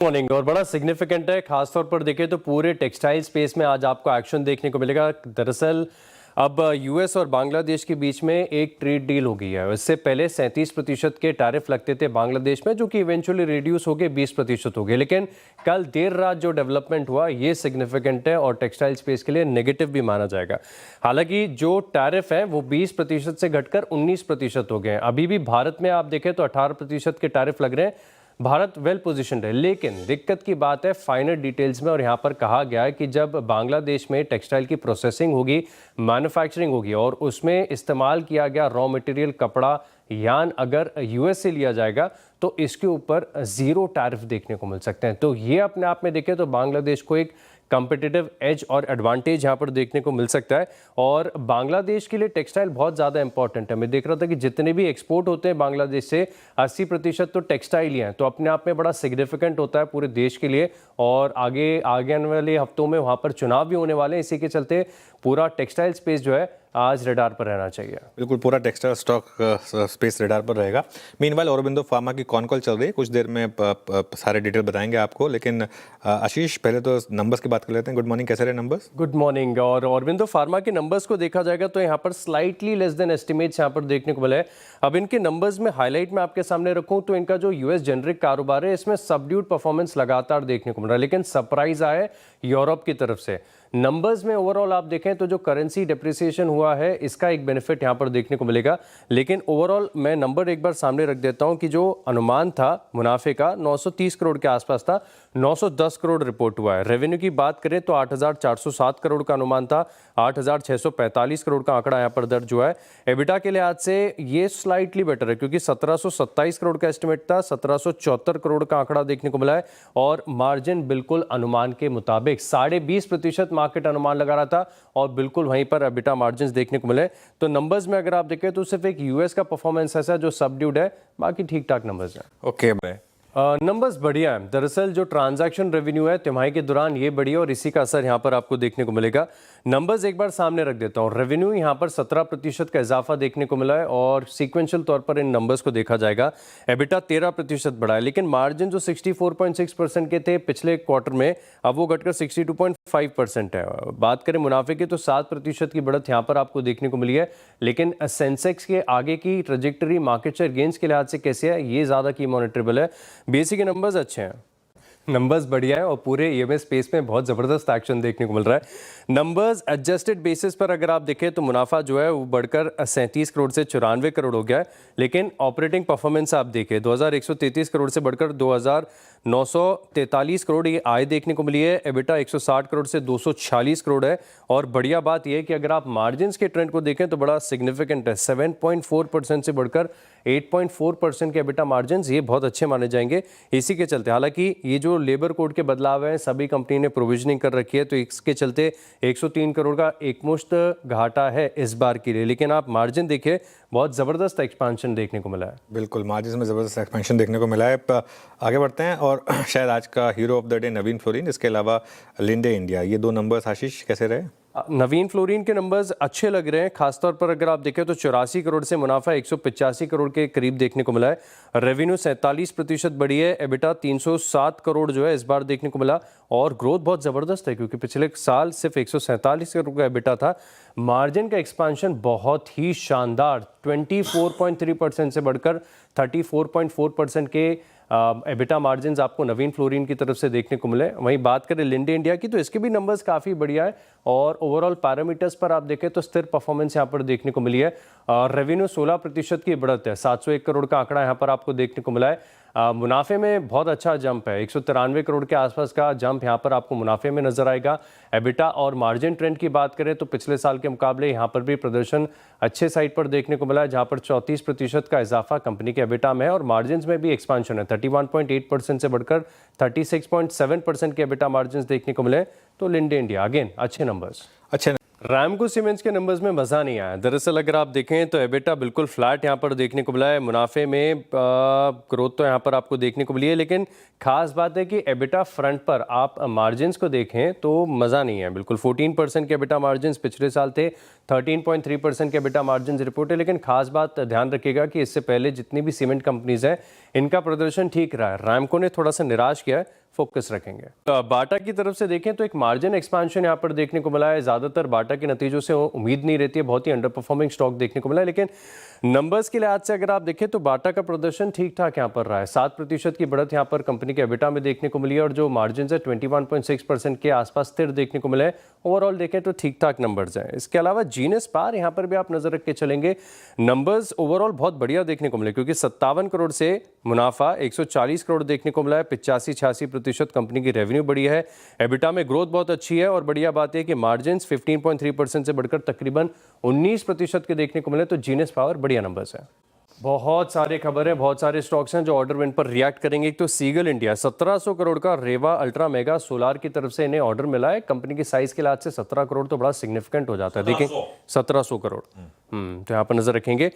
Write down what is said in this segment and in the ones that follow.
Morning और बड़ा significant है, खासतौर पर देखें तो पूरे टेक्सटाइल स्पेस में आज आपको एक्शन देखने को मिलेगा। दरअसल अब यूएस और बांग्लादेश के बीच में एक ट्रेड डील हो गई है। इससे पहले 37% के टैरिफ लगते थे बांग्लादेश में, जो कि इवेंचुअली रिड्यूस हो गए 20% हो गए। लेकिन कल देर रात जो डेवलपमेंट हुआ ये सिग्निफिकेंट है और टेक्सटाइल स्पेस के लिए नेगेटिव भी माना जाएगा। हालांकि जो टैरिफ है वो 20% से घटकर 19% हो गए हैं। अभी भी भारत में आप देखें तो 18% के टैरिफ लग रहे हैं। भारत वेल पोजीशनड है, लेकिन दिक्कत की बात है फाइनल डिटेल्स में। और यहाँ पर कहा गया है कि जब बांग्लादेश में टेक्सटाइल की प्रोसेसिंग होगी, मैन्युफैक्चरिंग होगी और उसमें इस्तेमाल किया गया रॉ मटेरियल कपड़ा यान अगर यूएस से लिया जाएगा तो इसके ऊपर जीरो टैरिफ देखने को मिल सकते हैं। तो ये अपने आप में देखें तो बांग्लादेश को एक कंपिटिटिव एज और एडवांटेज यहाँ पर देखने को मिल सकता है। और बांग्लादेश के लिए टेक्सटाइल बहुत ज़्यादा इंपॉर्टेंट है। मैं देख रहा था कि जितने भी एक्सपोर्ट होते हैं बांग्लादेश से 80% तो टेक्सटाइल ही हैं, तो अपने आप में बड़ा सिग्निफिकेंट होता है पूरे देश के लिए। और आगे आने वाले हफ्तों में वहाँ पर चुनाव भी होने वाले हैं, इसी के चलते पूरा टेक्सटाइल स्पेस जो है आज रडार पर रहना चाहिए। बिल्कुल, पूरा टेक्सटाइल स्टॉक स्पेस रडार पर रहेगा। मीनवाइल औरोबिंदो फार्मा की कॉन कॉल चल रही है, कुछ देर में सारे डिटेल बताएंगे आपको। लेकिन आशीष, पहले तो नंबर्स की बात कर लेते हैं। गुड मॉर्निंग, कैसे रहे नंबर्स? Good morning. और औरोबिंदो फार्मा के नंबर्स को देखा जाएगा तो यहाँ पर स्लाइटली लेस देन एस्टिमेट्स यहाँ पर देखने को मिले हैं। अब इनके नंबर्स में हाईलाइट में आपके सामने रखूँ तो इनका जो यूएस जेनरिक कारोबार है इसमें सबड्यूड परफॉर्मेंस लगातार देखने को मिल रहा है, लेकिन सरप्राइज आया है यूरोप की तरफ से। नंबर्स में ओवरऑल आप देखें तो जो करेंसी डेप्रिसिएशन हुआ है इसका एक बेनिफिट यहां पर देखने को मिलेगा। लेकिन ओवरऑल मैं नंबर एक बार सामने रख देता हूं कि जो अनुमान था मुनाफे का 930 करोड़ के आसपास था, 910 करोड़ रिपोर्ट हुआ है। रेवेन्यू की बात करें तो 8,407 करोड़ का अनुमान था, 8,645 करोड़ का आंकड़ा यहां पर दर्ज हुआ है। एबिटा के लिहाज से ये स्लाइटली बेटर है क्योंकि 1727 करोड़ का एस्टिमेट था, 1774 करोड़ का आंकड़ा देखने को मिला है। और मार्जिन बिल्कुल अनुमान के मुताबिक 20.5% मार्केट अनुमान लगा रहा था और बिल्कुल वहीं पर एबिटा मार्जिन्स देखने को मिले। तो नंबर्स में अगर आप देखें तो सिर्फ एक यूएस का परफॉर्मेंस ऐसा जो सबड्यूड है, बाकी ठीक ठाक नंबर्स हैं। ओके भाई, नंबर्स बढ़िया है। दरअसल जो ट्रांजैक्शन रेवेन्यू है तिमाही के दौरान ये बढ़िया और इसी का असर यहाँ पर आपको देखने को मिलेगा। नंबर्स एक बार सामने रख देता हूँ। रेवेन्यू यहाँ पर 17% का इजाफा देखने को मिला है और सीक्वेंशियल तौर पर इन नंबर्स को देखा जाएगा। एबिटा 13% बढ़ा है, लेकिन मार्जिन जो 64.6% के थे पिछले क्वार्टर में, अब वो घटकर 62.5% है। बात करें मुनाफे की तो 7% की बढ़त यहाँ पर आपको देखने को मिली है। लेकिन सेंसेक्स के आगे की ट्रेजेक्टरी मार्केट शेयर गेंस के लिहाज से कैसे है ये ज़्यादा की मॉनिटरेबल है। बीएसई के नंबर्स अच्छे हैं, नंबर्स बढ़िया है और पूरे ईएमएस स्पेस में बहुत ज़बरदस्त एक्शन देखने को मिल रहा है। नंबर्स एडजस्टेड बेसिस पर अगर आप देखें तो मुनाफा जो है वो बढ़कर 37 करोड़ से 94 करोड़ हो गया है। लेकिन ऑपरेटिंग परफॉर्मेंस आप देखें 2133 करोड़ से बढ़कर 2943 करोड़ ये आय देखने को मिली है। एबिटा 160 करोड़ से 246 करोड़ है। और बढ़िया बात यह है कि अगर आप मार्जिन के ट्रेंड को देखें तो बड़ा सिग्निफिकेंट है, 7.4% से बढ़कर 8.4% के एबिटा मार्जिन, ये बहुत अच्छे माने जाएंगे इसी के चलते। हालांकि ये जो लेबर कोड के बदलाव हैं सभी कंपनी ने प्रोविजनिंग कर रखी है, तो इसके चलते 103 करोड़ का एकमुश्त घाटा है इस बार के लिए। लेकिन आप मार्जिन देखिए, बहुत ज़बरदस्त एक्सपांशन देखने को मिला है। बिल्कुल, मार्जिन में ज़बरदस्त एक्सपेंशन देखने को मिला है। आगे बढ़ते हैं और शायद आज का hero of the day Naveen fluorine, इसके अलावा लिंडे इंडिया, ये दो नंबर्स आशीष कैसे रहे? नवीन फ्लोरिन के नंबर्स अच्छे लग रहे हैं। खासतौर पर अगर आप देखें तो 84 करोड़ से मुनाफा 185 करोड़ के करीब देखने को मिला है। रेवेन्यू 47% बढ़ी है। एबिटा 307 करोड़ जो है इस बार देखने को मिला और ग्रोथ बहुत ज़बरदस्त है क्योंकि पिछले साल सिर्फ 147 करोड़ का एबिटा था। मार्जिन का एक्सपांशन बहुत ही शानदार, 24.3% से बढ़कर 34.4% के एबिटा मार्जिन्स आपको नवीन फ्लोरिन की तरफ से देखने को मिले। वहीं बात करें लिंडे इंडिया की तो इसके भी नंबर्स काफ़ी बढ़िया है और ओवरऑल पैरामीटर्स पर आप देखें तो स्थिर परफॉर्मेंस यहाँ पर देखने को मिली है। रेवेन्यू 16% की बढ़त है, 701 करोड़ का आंकड़ा यहाँ पर आपको देखने को मिला है। मुनाफे में बहुत अच्छा जंप है, 193 करोड़ के आसपास का जंप यहाँ पर आपको मुनाफे में नजर आएगा। एबिटा और मार्जिन ट्रेंड की बात करें तो पिछले साल के मुकाबले यहाँ पर भी प्रदर्शन अच्छे साइड पर देखने को मिला है, जहाँ पर 34% का इजाफा कंपनी के एबिटा में है और मार्जिन में भी एक्सपांशन है, 31.8% से बढ़कर 36.7% के एबिटा मार्जिन देखने को मिले। तो लिंडे इंडिया अगेन अच्छे नंबर्स। अच्छे रामको सीमेंट्स के नंबर्स में मज़ा नहीं आया। दरअसल अगर आप देखें तो एबिटा बिल्कुल फ्लैट यहाँ पर देखने को मिला है। मुनाफे में ग्रोथ तो यहाँ पर आपको देखने को मिली है, लेकिन खास बात है कि एबिटा फ्रंट पर आप मार्जिन्स को देखें तो मज़ा नहीं है। बिल्कुल 14% के एबिटा मार्जिन्स पिछले साल थे, 13.3% के एबिटा मार्जिन्स रिपोर्ट है। लेकिन खास बात ध्यान रखिएगा कि इससे पहले जितनी भी सीमेंट कंपनीज हैं इनका प्रदर्शन ठीक रहा है। रामको ने थोड़ा सा निराश किया है, फोकस रखेंगे। बाटा की तरफ से देखें तो एक मार्जिन एक्सपेंशन यहाँ पर देखने को मिला है। ज़्यादातर बाटा के नतीजों से उम्मीद नहीं रहती है, बहुत ही अंडर परफॉर्मिंग स्टॉक देखने को मिला है, लेकिन नंबर्स के लिहाज से अगर आप देखें तो बाटा का प्रदर्शन ठीक ठाक यहाँ पर रहा है। 7% की बढ़त यहाँ पर कंपनी के एबिटा में देखने को मिली है और जो मार्जिन है 21.6% के आसपास स्थिर देखने को मिले हैं। ओवरऑल देखें तो ठीक ठाक नंबर्स हैं। इसके अलावा जीनस पावर यहाँ पर भी आप नजर रख के चलेंगे, नंबर्स ओवरऑल बहुत बढ़िया देखने को मिले, क्योंकि 57 करोड़ से मुनाफा 140 करोड़ देखने को मिला है। 85-86% कंपनी की रेवेन्यू बढ़ी है, एबिटा में ग्रोथ बहुत अच्छी है और बढ़िया बात है कि मार्जिन 15.3% से बढ़कर तकरीबन 19% के देखने को मिले। तो जीनस पावर बढ़िया नंबर्स है। बहुत सारे खबर है, बहुत सारे स्टॉक्स हैं जो ऑर्डर विन पर रिएक्ट करेंगे। एक तो सीगल इंडिया, 1700 करोड़ का रेवा अल्ट्रा मेगा सोलार की तरफ से इन्हें ऑर्डर मिला है। कंपनी की साइज के लिहाज से 17 करोड़ तो बड़ा सिग्निफिकेंट हो जाता है। देखिए 1700 करोड़, तो यहाँ पर नजर रखेंगे।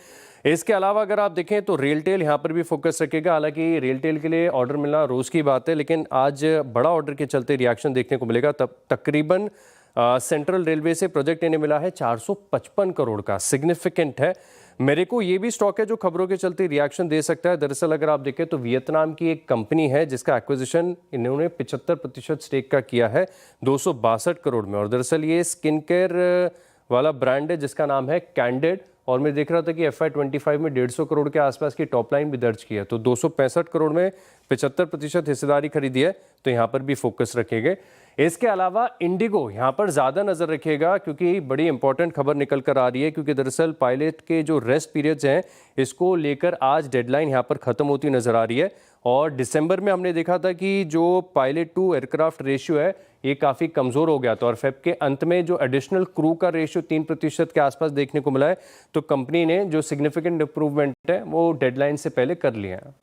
इसके अलावा अगर आप देखें तो रेलटेल यहाँ पर भी फोकस रखेगा। हालांकि रेलटेल के लिए ऑर्डर मिलना रोज की बात है, लेकिन आज बड़ा ऑर्डर के चलते रिएक्शन देखने को मिलेगा। तब तकरीबन सेंट्रल रेलवे से प्रोजेक्ट इन्हें मिला है 455 करोड़ का, सिग्निफिकेंट है। मेरे को ये भी स्टॉक है जो खबरों के चलते रिएक्शन दे सकता है। दरअसल अगर आप देखें तो वियतनाम की एक कंपनी है जिसका एक्विजिशन इन्होंने 75% स्टेक का किया है 262 करोड़ में, और दरअसल ये स्किन केयर वाला ब्रांड है जिसका नाम है कैंडिड। और मैं देख रहा था कि FY25 में 150 करोड़ के आसपास की टॉप लाइन भी दर्ज की है। तो 265 करोड़ में 75% हिस्सेदारी खरीदी है, तो यहाँ पर भी फोकस रखेंगे। इसके अलावा इंडिगो यहाँ पर ज़्यादा नज़र रखिएगा, क्योंकि बड़ी इंपॉर्टेंट खबर निकल कर आ रही है। क्योंकि दरअसल पायलट के जो रेस्ट पीरियड्स हैं इसको लेकर आज डेडलाइन यहाँ पर ख़त्म होती नज़र आ रही है। और दिसंबर में हमने देखा था कि जो पायलट टू एयरक्राफ्ट रेशियो है ये काफ़ी कमज़ोर हो गया था, और फेब के अंत में जो एडिशनल क्रू का रेशियो 3% के आसपास देखने को मिला है। तो कंपनी ने जो सिग्निफिकेंट इंप्रूवमेंट है वो डेडलाइन से पहले कर लिए हैं।